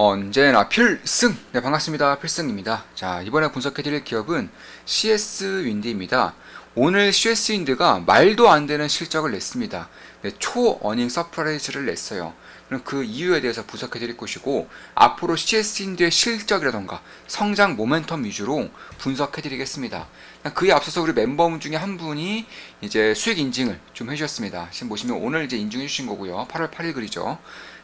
언제나 필승! 네, 반갑습니다. 필승입니다. 자, 이번에 분석해드릴 기업은 CS 윈드입니다. 오늘 CS 윈드가 말도 안 되는 실적을 냈습니다. 네, 초 어닝 서프라이즈를 냈어요. 그럼 그 이유에 대해서 분석해드릴 것이고, 앞으로 CS 윈드의 실적이라던가 성장 모멘텀 위주로 분석해드리겠습니다. 그에 앞서서 우리 멤버분 중에 한 분이 이제 수익 인증을 좀 해주셨습니다. 지금 보시면 오늘 이제 인증해 주신 거고요. 8월 8일 글이죠.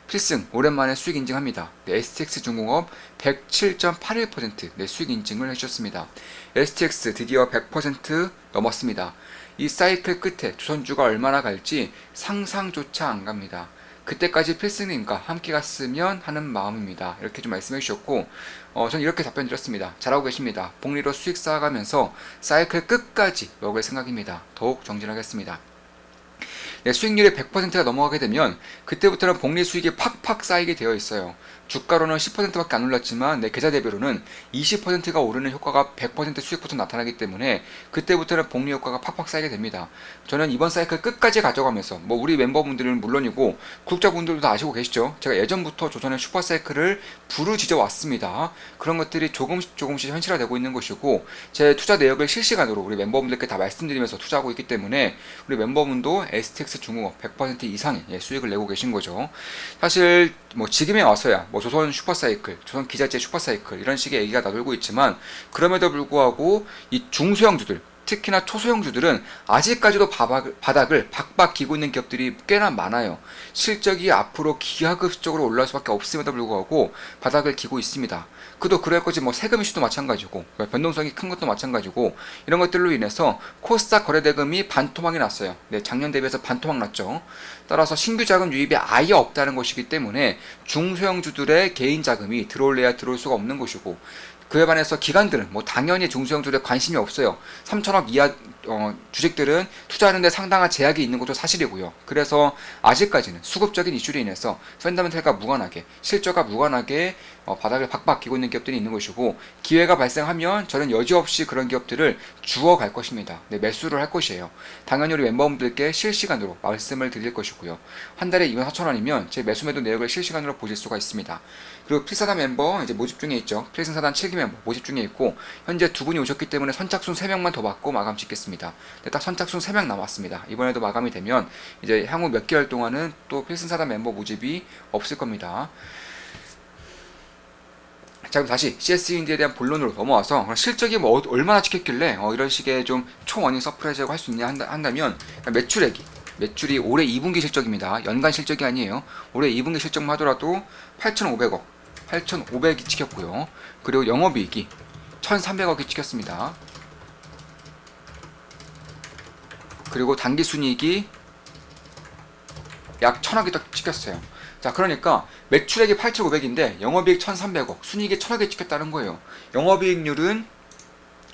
필승 오랜만에 수익 인증합니다. 네, STX중공업 107.81% 네, 수익 인증을 해주셨습니다. STX 드디어 100% 넘었습니다. 이 사이클 끝에 조선주가 얼마나 갈지 상상조차 안 갑니다. 그때까지 필승님과 함께 갔으면 하는 마음입니다. 이렇게 좀 말씀해 주셨고, 저는 이렇게 답변 드렸습니다. 잘하고 계십니다. 복리로 수익 쌓아가면서 사이클 끝까지 먹을 생각입니다. 더욱 정진하겠습니다. 네, 수익률이 100%가 넘어가게 되면 그때부터는 복리 수익이 팍팍 쌓이게 되어 있어요. 주가로는 10%밖에 안 올랐지만 내 계좌 대비로는 20%가 오르는 효과가 100% 수익부터 나타나기 때문에 그때부터는 복리 효과가 팍팍 쌓이게 됩니다. 저는 이번 사이클 끝까지 가져가면서 우리 멤버분들은 물론이고 구독자분들도 다 아시고 계시죠? 제가 예전부터 조선의 슈퍼사이클을 부르짖어 왔습니다. 그런 것들이 조금씩 현실화되고 있는 것이고 제 투자 내역을 실시간으로 우리 멤버분들께 다 말씀드리면서 투자하고 있기 때문에 우리 멤버분도 STX 중공업 100% 이상의 수익을 내고 계신 거죠. 사실 지금에 와서야 조선 슈퍼사이클, 조선 기자재 슈퍼사이클 이런 식의 얘기가 나돌고 있지만 그럼에도 불구하고 이 중소형주들 특히나 초소형주들은 아직까지도 바닥을 박박 기고 있는 기업들이 꽤나 많아요. 실적이 앞으로 기하급수적으로 올라갈 수밖에 없음에도 불구하고 바닥을 기고 있습니다. 그도 그럴 거지 세금 이슈도 마찬가지고 변동성이 큰 것도 마찬가지고 이런 것들로 인해서 코스닥 거래대금이 반토막이 났어요. 네, 작년 대비해서 반토막 났죠. 따라서 신규 자금 유입이 아예 없다는 것이기 때문에 중소형주들의 개인 자금이 들어올래야 들어올 수가 없는 것이고 그에 반해서 기관들은 당연히 중소형주들에 관심이 없어요. 3천억 이하 주식들은 투자하는데 상당한 제약이 있는 것도 사실이고요. 그래서 아직까지는 수급적인 이슈로 인해서 펀더멘털과 무관하게 실적과 무관하게 바닥을 박박 기고 있는 기업들이 있는 것이고 기회가 발생하면 저는 여지없이 그런 기업들을 주워갈 것입니다. 네, 매수를 할 것이에요. 당연히 우리 멤버분들께 실시간으로 말씀을 드릴 것이고요. 한 달에 24,000원이면 제 매수 매도 내역을 실시간으로 보실 수가 있습니다. 그리고 필사단 멤버 이제 모집 중에 있죠. 필승사단 7기 멤버 모집 중에 있고 현재 두 분이 오셨기 때문에 선착순 3명만 더 받고 마감 짓겠습니다. 네, 딱 선착순 3명 남았습니다. 이번에도 마감이 되면 이제 향후 몇 개월 동안은 또 필승사단 멤버 모집이 없을 겁니다. 자, 그럼 다시 CS인드에 대한 본론으로 넘어와서 실적이 얼마나 찍혔길래 이런 식의 좀 초원인 서프라이즈라고 할 수 있냐 한다면 매출이 올해 2분기 실적입니다. 연간 실적이 아니에요. 올해 2분기 실적만 하더라도 8,500이 찍혔고요. 그리고 영업이익이 1,300억이 찍혔습니다. 그리고 당기순이익이 약 1,000억이 딱 찍혔어요. 자, 그러니까 매출액이 8,500인데 영업이익 1,300억, 순이익이 1,000억이 찍혔다는 거예요. 영업이익률은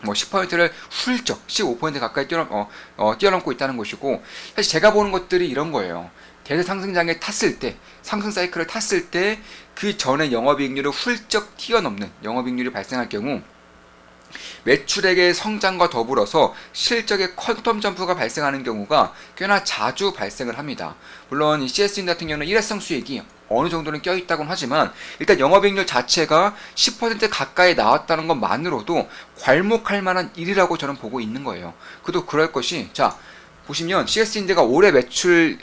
10%를 훌쩍 15% 가까이 뛰어넘고 있다는 것이고 사실 제가 보는 것들이 이런 거예요. 대세 상승장에 탔을 때 상승 사이클을 탔을 때 그 전에 영업이익률을 훌쩍 뛰어넘는 영업이익률이 발생할 경우 매출액의 성장과 더불어서 실적의 퀀텀 점프가 발생하는 경우가 꽤나 자주 발생을 합니다. 물론 이 CS인 같은 경우는 일회성 수익이 어느 정도는 껴있다곤 하지만 일단 영업이익률 자체가 10% 가까이 나왔다는 것만으로도 괄목할 만한 일이라고 저는 보고 있는 거예요. 그도 그럴 것이 자 보시면 CS인드가 올해 매출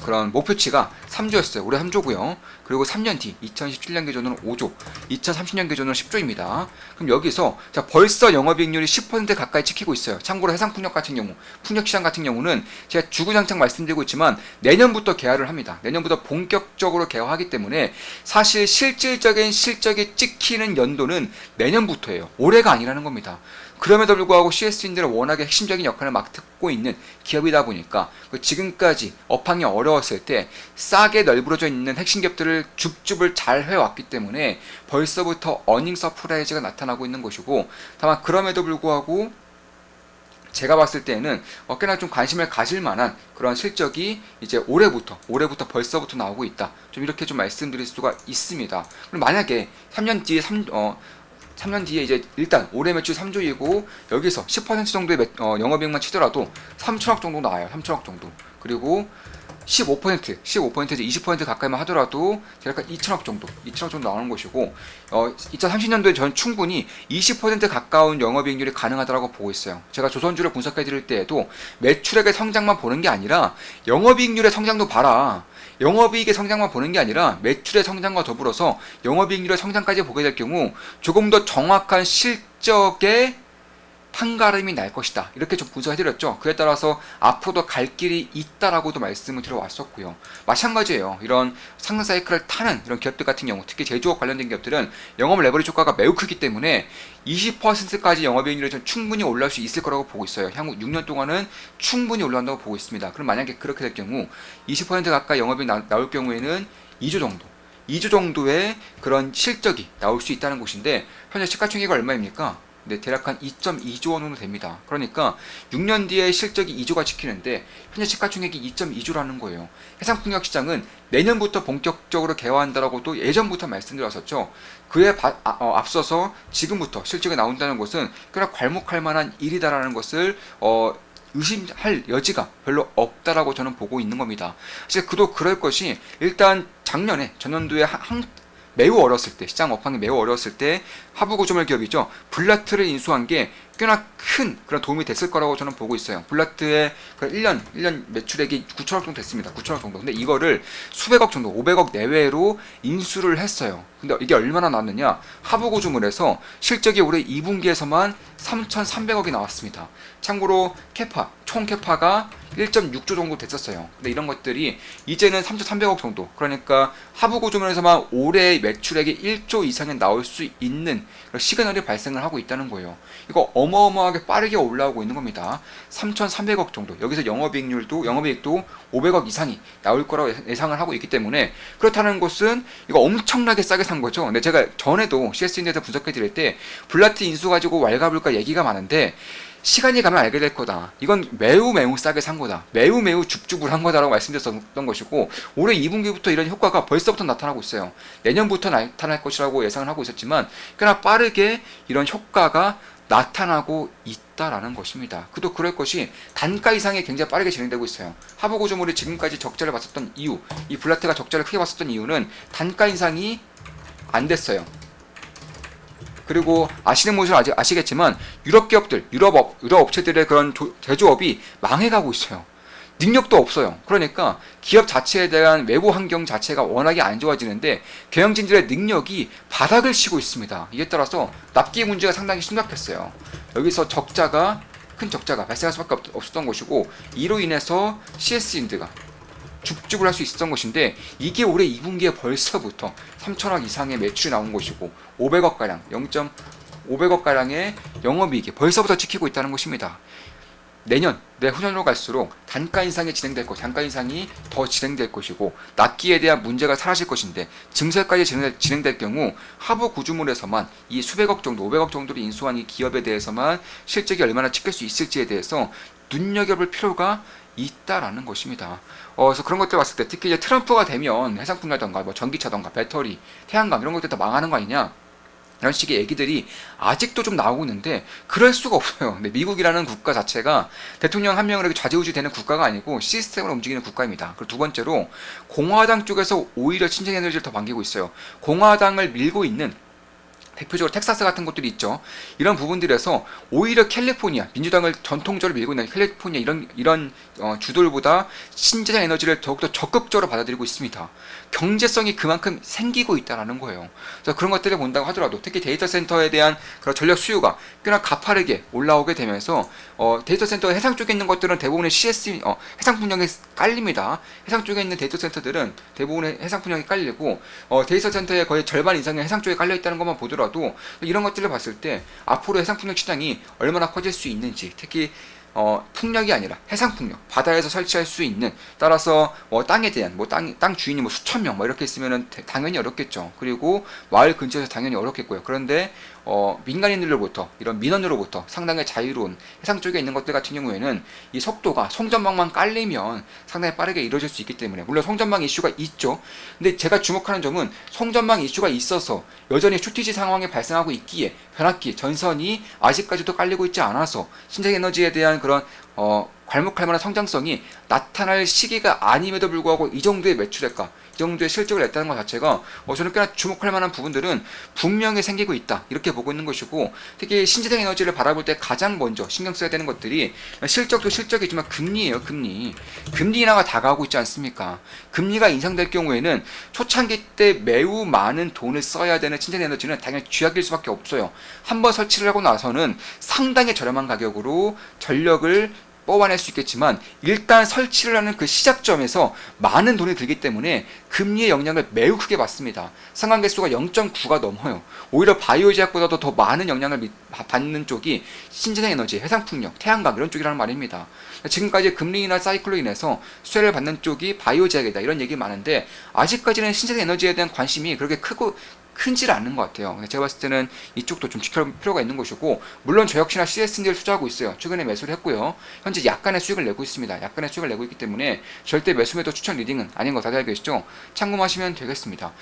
그런 목표치가 3조였어요. 올해 3조고요. 그리고 3년 뒤 2017년 기준으로는 5조, 2030년 기준으로는 10조입니다. 그럼 여기서 자 벌써 영업이익률이 10% 가까이 찍히고 있어요. 참고로 해상풍력 같은 경우, 풍력시장 같은 경우는 제가 주구장창 말씀드리고 있지만 내년부터 개화를 합니다. 내년부터 본격적으로 개화하기 때문에 사실 실질적인 실적이 찍히는 연도는 내년부터예요. 올해가 아니라는 겁니다. 그럼에도 불구하고 CS인들은 워낙에 핵심적인 역할을 맡고 있는 기업이다 보니까 지금까지 업황이 어려웠을 때 싸게 널브러져 있는 핵심 기업들을 줍줍을 잘 해왔기 때문에 벌써부터 어닝 서프라이즈가 나타나고 있는 것이고 다만 그럼에도 불구하고 제가 봤을 때는 꽤나 좀 관심을 가질 만한 그런 실적이 이제 올해부터 벌써부터 나오고 있다. 좀 이렇게 좀 말씀드릴 수가 있습니다. 그럼 만약에 3년 뒤에 이제 일단 올해 매출 3조이고 여기서 10% 정도의 영업이익만 치더라도 3천억 정도 나와요. 3천억 정도. 그리고 15%에서 20% 가까이만 하더라도 대략 2천억 정도 나오는 것이고, 2030년도에 저는 충분히 20% 가까운 영업이익률이 가능하다고 보고 있어요. 제가 조선주를 분석해 드릴 때에도 매출액의 성장만 보는 게 아니라 영업이익률의 성장도 봐라. 영업이익의 성장만 보는 게 아니라 매출의 성장과 더불어서 영업이익률의 성장까지 보게 될 경우 조금 더 정확한 실적의 판가름이 날 것이다. 이렇게 좀 분석해드렸죠. 그에 따라서 앞으로도 갈 길이 있다라고도 말씀을 드려왔었고요. 마찬가지예요. 이런 상승 사이클을 타는 이런 기업들 같은 경우, 특히 제조업 관련된 기업들은 영업 레버리지 효과가 매우 크기 때문에 20%까지 영업이익률이 좀 충분히 올라올 수 있을 거라고 보고 있어요. 향후 6년 동안은 충분히 올라간다고 보고 있습니다. 그럼 만약에 그렇게 될 경우 20% 가까이 영업이익 나올 경우에는 2조 정도의 그런 실적이 나올 수 있다는 것인데, 현재 시가총액이 얼마입니까? 네, 대략 한 2.2조 원 정도 됩니다. 그러니까 6년 뒤에 실적이 2조가 찍히는데 현재 시가총액이 2.2조라는 거예요. 해상풍력 시장은 내년부터 본격적으로 개화한다라고 또 예전부터 말씀드렸었죠. 그에 앞서서 지금부터 실적이 나온다는 것은 꽤나 괄목할 만한 일이다라는 것을 의심할 여지가 별로 없다라고 저는 보고 있는 겁니다. 사실 그도 그럴 것이, 일단 작년에 전년도에 매우 어렸을 때, 시장 업황이 매우 어렸을 때 하부구조물 기업이죠. 블라트를 인수한 게 꽤나 큰 그런 도움이 됐을 거라고 저는 보고 있어요. 블라트의 1년 매출액이 9천억 정도 됐습니다. 9천억 정도. 근데 이거를 수백억 정도, 500억 내외로 인수를 했어요. 근데 이게 얼마나 나왔느냐? 하부구조물에서 실적이 올해 2분기에서만 3,300억이 나왔습니다. 참고로 총 캐파가 1.6조 정도 됐었어요. 근데 이런 것들이 이제는 3,300억 정도, 그러니까 하부구조물에서만 올해 매출액이 1조 이상이 나올 수 있는 시그널이 발생을 하고 있다는 거예요. 이거 어마어마하게 빠르게 올라오고 있는 겁니다. 3,300억 정도. 여기서 영업이익도 500억 이상이 나올 거라고 예상을 하고 있기 때문에, 그렇다는 것은 이거 엄청나게 싸게 산 거죠. 근데 제가 전에도 CS인데서 분석해 드릴 때 블라트 인수 가지고 왈가불가 얘기가 많은데, 시간이 가면 알게 될 거다. 이건 매우 싸게 산 거다. 매우 줍줍을 한 거다라고 말씀드렸던 것이고, 올해 2분기부터 이런 효과가 벌써부터 나타나고 있어요. 내년부터 나타날 것이라고 예상을 하고 있었지만 꽤나 빠르게 이런 효과가 나타나고 있다라는 것입니다. 그도 그럴 것이 단가 이상이 굉장히 빠르게 진행되고 있어요. 하부구조물이 지금까지 적자를 봤었던 이유, 이 블라트가 적자를 크게 봤었던 이유는 단가 인상이 안 됐어요. 그리고 아시는 분들은 아직 아시겠지만 유럽 기업들, 유럽 업체들의 그런 제조업이 망해가고 있어요. 능력도 없어요. 그러니까 기업 자체에 대한 외부 환경 자체가 워낙에 안 좋아지는데 경영진들의 능력이 바닥을 치고 있습니다. 이에 따라서 납기 문제가 상당히 심각했어요. 여기서 큰 적자가 발생할 수밖에 없었던 것이고, 이로 인해서 CS인드가 줍줍을 할 수 있었던 것인데, 이게 올해 2분기에 벌써부터 3천억 이상의 매출이 나온 것이고 500억가량 500억가량의 영업이익이 벌써부터 찍히고 있다는 것입니다. 내후년으로 갈수록 단가 인상이 더 진행될 것이고, 납기에 대한 문제가 사라질 것인데, 증설까지 진행될 경우 하부 구조물에서만 이 수백억 정도, 500억 정도를 인수한 이 기업에 대해서만 실적이 얼마나 찍힐 수 있을지에 대해서 눈여겨볼 필요가 있다라는 것입니다. 그래서 그런 것들 봤을 때, 특히 이제 트럼프가 되면 해상풍이라던가 뭐 전기차던가 배터리, 태양광 이런 것들 다 망하는 거 아니냐, 이런 식의 얘기들이 아직도 좀 나오고 있는데 그럴 수가 없어요. 근데 미국이라는 국가 자체가 대통령 한 명으로 좌지우지 되는 국가가 아니고 시스템으로 움직이는 국가입니다. 그리고 두 번째로 공화당 쪽에서 오히려 신재에너지를 더 반기고 있어요. 공화당을 밀고 있는 대표적으로 텍사스 같은 곳들이 있죠. 이런 부분들에서 오히려 캘리포니아, 민주당을 전통적으로 밀고 있는 캘리포니아 이런 주들보다 신재생 에너지를 더욱더 적극적으로 받아들이고 있습니다. 경제성이 그만큼 생기고 있다는 거예요. 그래서 그런 것들을 본다고 하더라도 특히 데이터 센터에 대한 그런 전력 수요가 꽤나 가파르게 올라오게 되면서 데이터 센터 해상 쪽에 있는 것들은 대부분의 해상 풍력이 깔립니다. 해상 쪽에 있는 데이터 센터들은 대부분의 해상 풍력이 깔리고 데이터 센터의 거의 절반 이상이 해상 쪽에 깔려 있다는 것만 보더라도, 이런 것들을 봤을 때 앞으로 해상 풍력 시장이 얼마나 커질 수 있는지, 특히 풍력이 아니라 해상풍력, 바다에서 설치할 수 있는, 따라서 땅에 대한 땅 주인이 수천 명 이렇게 있으면 당연히 어렵겠죠. 그리고 마을 근처에서 당연히 어렵겠고요. 그런데 민간인들로부터, 이런 민원으로부터 상당히 자유로운 해상 쪽에 있는 것들 같은 경우에는 이 속도가 송전망만 깔리면 상당히 빠르게 이루어질 수 있기 때문에, 물론 송전망 이슈가 있죠. 근데 제가 주목하는 점은 송전망 이슈가 있어서 여전히 쇼티지 상황이 발생하고 있기에 변압기, 전선이 아직까지도 깔리고 있지 않아서 신재에너지에 대한 그런 괄목할 만한 성장성이 나타날 시기가 아님에도 불구하고 이 정도의 매출액과 이 정도의 실적을 냈다는 것 자체가 저는 꽤나 주목할 만한 부분들은 분명히 생기고 있다, 이렇게 보고 있는 것이고, 특히 신재생 에너지를 바라볼 때 가장 먼저 신경 써야 되는 것들이 실적도 실적이지만 금리예요. 금리 인하가 다가오고 있지 않습니까? 금리가 인상될 경우에는 초창기 때 매우 많은 돈을 써야 되는 신재생 에너지는 당연히 쥐약일 수밖에 없어요. 한번 설치를 하고 나서는 상당히 저렴한 가격으로 전력을 뽑아낼 수 있겠지만 일단 설치를 하는 그 시작점에서 많은 돈이 들기 때문에 금리의 영향을 매우 크게 받습니다. 상환계수가 0.9가 넘어요. 오히려 바이오 제약보다도 더 많은 영향을 받는 쪽이 신재생 에너지, 해상풍력, 태양광 이런 쪽이라는 말입니다. 지금까지 금리 인하 사이클로 인해서 수혜를 받는 쪽이 바이오 제약이다, 이런 얘기 많은데 아직까지는 신재생 에너지에 대한 관심이 그렇게 큰질 않는 것 같아요. 제가 봤을 때는 이쪽도 좀 지켜볼 필요가 있는 것이고, 물론 저 역시나 CSND를 투자하고 있어요. 최근에 매수를 했고요. 현재 약간의 수익을 내고 있습니다. 약간의 수익을 내고 있기 때문에 절대 매수 추천 리딩은 아닌 거 다들 알고 계시죠? 참고하시면 되겠습니다.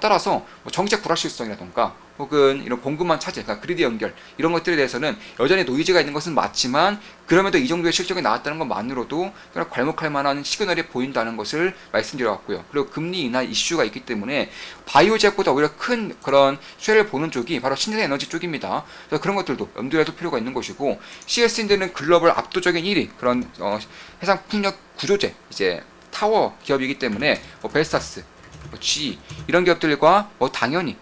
따라서 정책 불확실성이라던가 혹은 이런 공급망 차질, 그러니까 그리드 연결 이런 것들에 대해서는 여전히 노이즈가 있는 것은 맞지만, 그럼에도 이 정도의 실적이 나왔다는 것만으로도 괄목할 만한 시그널이 보인다는 것을 말씀드려왔고요. 그리고 금리 인하 이슈가 있기 때문에 바이오 제약보다 오히려 큰 그런 수혜를 보는 쪽이 바로 신재생 에너지 쪽입니다. 그래서 그런 것들도 염두에 둘 필요가 있는 것이고, CS인데는 글로벌 압도적인 1위 그런 해상 풍력 구조재 이제 타워 기업이기 때문에 벨사스, GE 이런 기업들과 당연히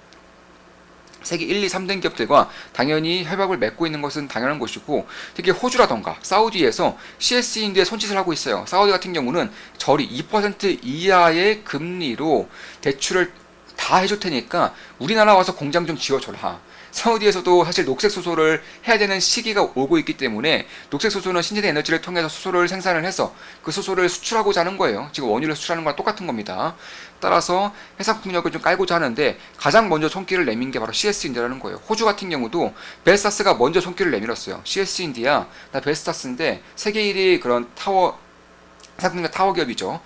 세계 1, 2, 3등 기업들과 당연히 협약을 맺고 있는 것은 당연한 것이고, 특히 호주라던가 사우디에서 CS인드에 손짓을 하고 있어요. 사우디 같은 경우는 저리 2% 이하의 금리로 대출을 다 해줄 테니까 우리나라 와서 공장 좀 지어줘라. 사우디에서도 사실 녹색 수소를 해야 되는 시기가 오고 있기 때문에 녹색 수소는 신재생 에너지를 통해서 수소를 생산을 해서 그 수소를 수출하고자 하는 거예요. 지금 원유를 수출하는 거랑 똑같은 겁니다. 따라서 해상풍력을 좀 깔고자 하는데 가장 먼저 손길을 내민 게 바로 CS인디라는 거예요. 호주 같은 경우도 벨사스가 먼저 손길을 내밀었어요. CS인디야 나 벨사스인데 세계 1위 그런 해상풍력 타워 기업이죠.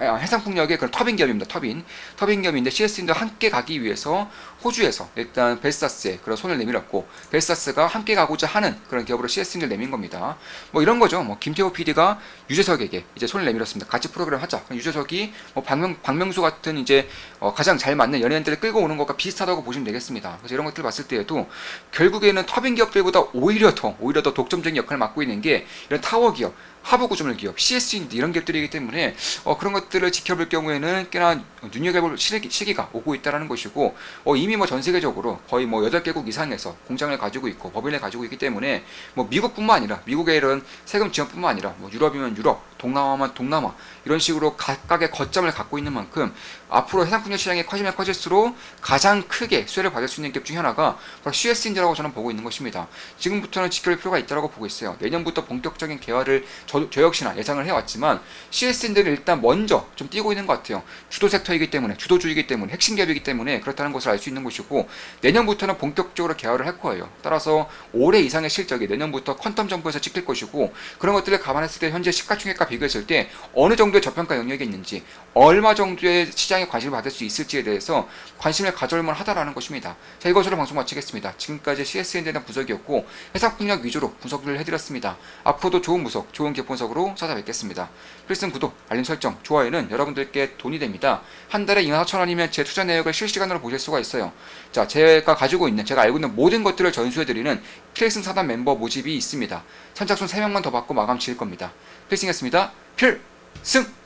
해상풍력의 그런 터빈 기업입니다. 터빈 기업인데 CS인도 함께 가기 위해서 호주에서 일단 벨사스에 그런 손을 내밀었고, 벨사스가 함께 가고자 하는 그런 기업으로 CS인을 내민 겁니다. 이런 거죠. 김태호 PD가 유재석에게 이제 손을 내밀었습니다. 같이 프로그램 하자. 유재석이 박명수 같은 이제 가장 잘 맞는 연예인들을 끌고 오는 것과 비슷하다고 보시면 되겠습니다. 그래서 이런 것들 봤을 때에도 결국에는 터빈 기업들보다 오히려 더 독점적인 역할을 맡고 있는 게 이런 타워 기업, 하부 구조물 기업, CS인드 이런 기업들이기 때문에 그런 것들을 지켜볼 경우에는 꽤나 눈여겨볼 시기가 오고 있다는 것이고, 이미 전 세계적으로 거의 8개국 이상에서 공장을 가지고 있고 법인을 가지고 있기 때문에 미국뿐만 아니라 미국의 이런 세금 지원뿐만 아니라 유럽이면 유럽, 동남아면 동남아 이런 식으로 각각의 거점을 갖고 있는 만큼 앞으로 해상풍력 시장이 커지면 커질수록 가장 크게 수혜를 받을 수 있는 기업 중 하나가 바로 CS인드라고 저는 보고 있는 것입니다. 지금부터는 지켜볼 필요가 있다고 보고 있어요. 내년부터 본격적인 개화를 저 역시나 예상을 해왔지만 CS인드는 일단 먼저 좀 뛰고 있는 것 같아요. 주도 섹터이기 때문에, 주도주의이기 때문에, 핵심 기업이기 때문에 그렇다는 것을 알 수 있는 것이고, 내년부터는 본격적으로 개화를 할 거예요. 따라서 올해 이상의 실적이 내년부터 퀀텀 정보에서 찍힐 것이고, 그런 것들을 감안했을 때 현재 시가총액과 비교했을 때 어느 정도의 저평가 영역이 있는지, 얼마 정도의 시장에 관심을 받을 수 있을지에 대해서 관심을 가져올 만하다라는 것입니다. 자, 이것으로 방송 마치겠습니다. 지금까지 CSN에 대한 분석이었고 해상풍력 위주로 분석을 해드렸습니다. 앞으로도 좋은 분석, 좋은 기업 분석으로 찾아뵙겠습니다. 필승 구독, 알림 설정, 좋아요는 여러분들께 돈이 됩니다. 한 달에 24,000원이면 제 투자 내역을 실시간으로 보실 수가 있어요. 자, 제가 알고 있는 모든 것들을 전수해드리는 필승 사단 멤버 모집이 있습니다. 선착순 3명만 더 받고 마감 지을 겁니다. 필승이었습니다. 필승!